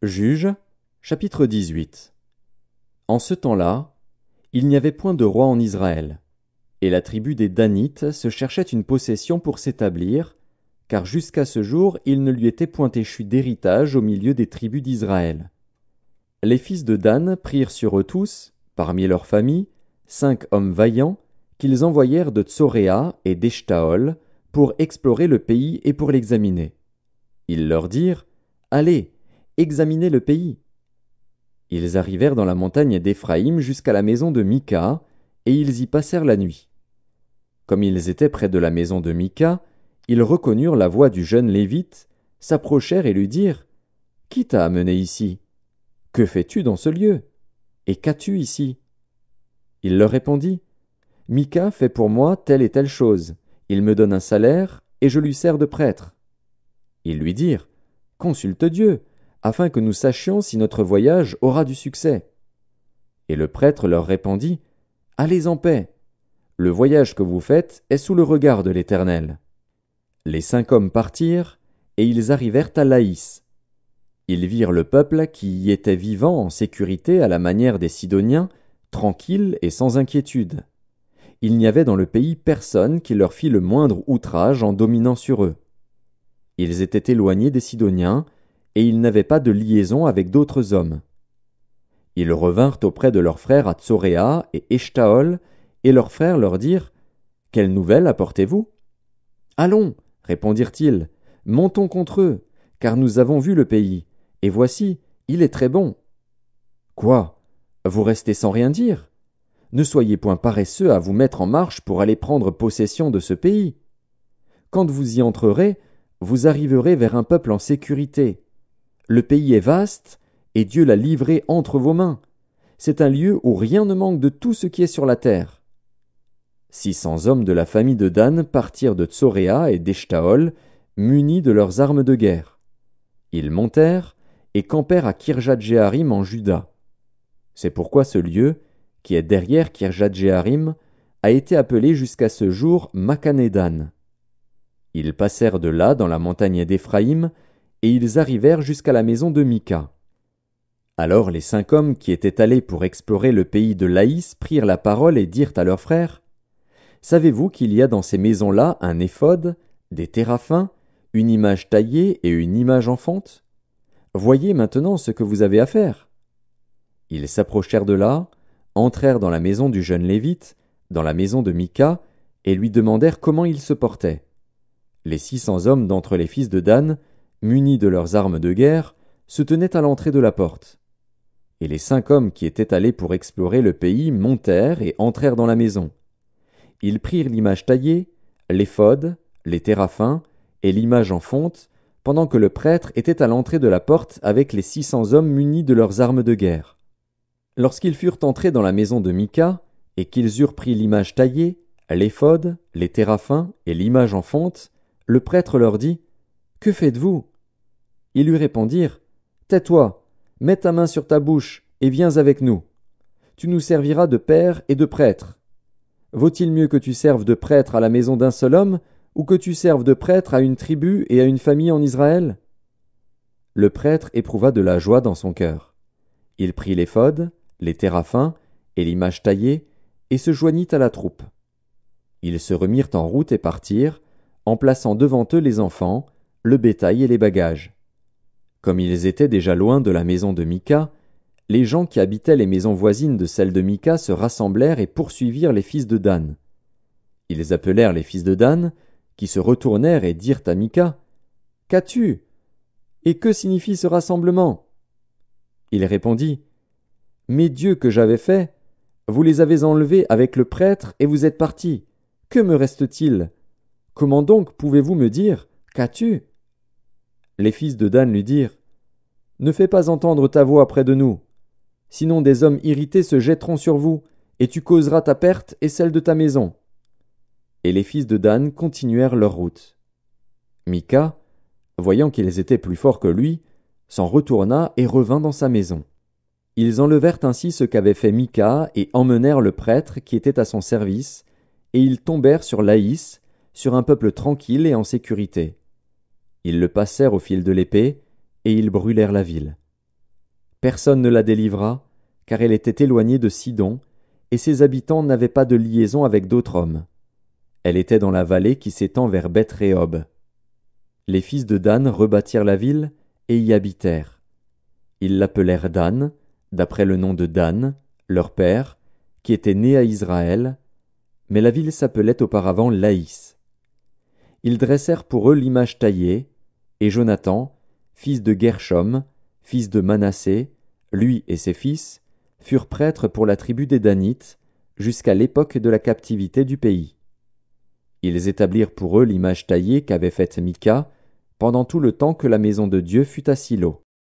Juges, chapitre 18. En ce temps-là, il n'y avait point de roi en Israël, et la tribu des Danites se cherchait une possession pour s'établir, car jusqu'à ce jour il ne lui était point échu d'héritage au milieu des tribus d'Israël. Les fils de Dan prirent sur eux tous, parmi leurs familles, 5 hommes vaillants, qu'ils envoyèrent de Tsoréa et d'Eshtaol pour explorer le pays et pour l'examiner. Ils leur dirent: Allez, examinez le pays. Ils arrivèrent dans la montagne d'Éphraïm jusqu'à la maison de Mika, et ils y passèrent la nuit. Comme ils étaient près de la maison de Mika, ils reconnurent la voix du jeune Lévite, s'approchèrent et lui dirent: Qui t'a amené ici? Que fais-tu dans ce lieu? Et qu'as-tu ici? Il leur répondit: Mika fait pour moi telle et telle chose. Il me donne un salaire, et je lui sers de prêtre. Ils lui dirent: Consulte Dieu, afin que nous sachions si notre voyage aura du succès. Et le prêtre leur répondit: Allez en paix. Le voyage que vous faites est sous le regard de l'Éternel. Les 5 hommes partirent, et ils arrivèrent à Laïs. Ils virent le peuple qui y était vivant en sécurité à la manière des Sidoniens, tranquille et sans inquiétude. Il n'y avait dans le pays personne qui leur fît le moindre outrage en dominant sur eux. Ils étaient éloignés des Sidoniens, et ils n'avaient pas de liaison avec d'autres hommes. Ils revinrent auprès de leurs frères à Tsoréa et Eshtaol, et leurs frères leur dirent: Quelle nouvelle apportez-vous? Allons, répondirent-ils, montons contre eux, car nous avons vu le pays, et voici, il est très bon. Quoi? Vous restez sans rien dire? Ne soyez point paresseux à vous mettre en marche pour aller prendre possession de ce pays. Quand vous y entrerez, vous arriverez vers un peuple en sécurité. Le pays est vaste, et Dieu l'a livré entre vos mains. C'est un lieu où rien ne manque de tout ce qui est sur la terre. 600 hommes de la famille de Dan partirent de Tsoréa et d'Eshtaol, munis de leurs armes de guerre. Ils montèrent et campèrent à Kirjat-Jéarim en Juda. C'est pourquoi ce lieu, qui est derrière Kirjat-Jéarim, a été appelé jusqu'à ce jour Makhané-Dan. Ils passèrent de là dans la montagne d'Éphraïm, et ils arrivèrent jusqu'à la maison de Mika. Alors les 5 hommes qui étaient allés pour explorer le pays de Laïs prirent la parole et dirent à leurs frères: Savez-vous qu'il y a dans ces maisons-là un éphod, des téraphins, une image taillée et une image en fonte? Voyez maintenant ce que vous avez à faire. Ils s'approchèrent de là, entrèrent dans la maison du jeune Lévite, dans la maison de Mika, et lui demandèrent comment il se portait. Les 600 hommes d'entre les fils de Dan, munis de leurs armes de guerre, se tenaient à l'entrée de la porte. Et les 5 hommes qui étaient allés pour explorer le pays montèrent et entrèrent dans la maison. Ils prirent l'image taillée, l'éphod, les téraphins et l'image en fonte, pendant que le prêtre était à l'entrée de la porte avec les 600 hommes munis de leurs armes de guerre. Lorsqu'ils furent entrés dans la maison de Mika, et qu'ils eurent pris l'image taillée, l'éphod, les téraphins et l'image en fonte, le prêtre leur dit: Que faites-vous? Ils lui répondirent: Tais-toi, mets ta main sur ta bouche, et viens avec nous. Tu nous serviras de père et de prêtre. Vaut-il mieux que tu serves de prêtre à la maison d'un seul homme, ou que tu serves de prêtre à une tribu et à une famille en Israël? Le prêtre éprouva de la joie dans son cœur. Il prit l'éphod, les téraphins et l'image taillée, et se joignit à la troupe. Ils se remirent en route et partirent, en plaçant devant eux les enfants, le bétail et les bagages. Comme ils étaient déjà loin de la maison de Mika, les gens qui habitaient les maisons voisines de celle de Mika se rassemblèrent et poursuivirent les fils de Dan. Ils appelèrent les fils de Dan, qui se retournèrent et dirent à Mika: Qu'as-tu? Et que signifie ce rassemblement? Il répondit: Mes dieux que j'avais faits, vous les avez enlevés avec le prêtre et vous êtes partis. Que me reste-t-il? Comment donc pouvez-vous me dire: Qu'as-tu? Les fils de Dan lui dirent: Ne fais pas entendre ta voix près de nous. Sinon des hommes irrités se jetteront sur vous, et tu causeras ta perte et celle de ta maison. Et les fils de Dan continuèrent leur route. Mika, voyant qu'ils étaient plus forts que lui, s'en retourna et revint dans sa maison. Ils enlevèrent ainsi ce qu'avait fait Mika et emmenèrent le prêtre qui était à son service, et ils tombèrent sur Laïs, sur un peuple tranquille et en sécurité. Ils le passèrent au fil de l'épée, et ils brûlèrent la ville. Personne ne la délivra, car elle était éloignée de Sidon, et ses habitants n'avaient pas de liaison avec d'autres hommes. Elle était dans la vallée qui s'étend vers Beth-Rehob. Les fils de Dan rebâtirent la ville et y habitèrent. Ils l'appelèrent Dan, d'après le nom de Dan, leur père, qui était né à Israël, mais la ville s'appelait auparavant Laïs. Ils dressèrent pour eux l'image taillée, et Jonathan, fils de Gershom, fils de Manassé, lui et ses fils, furent prêtres pour la tribu des Danites, jusqu'à l'époque de la captivité du pays. Ils établirent pour eux l'image taillée qu'avait faite Mika, pendant tout le temps que la maison de Dieu fut à Silo.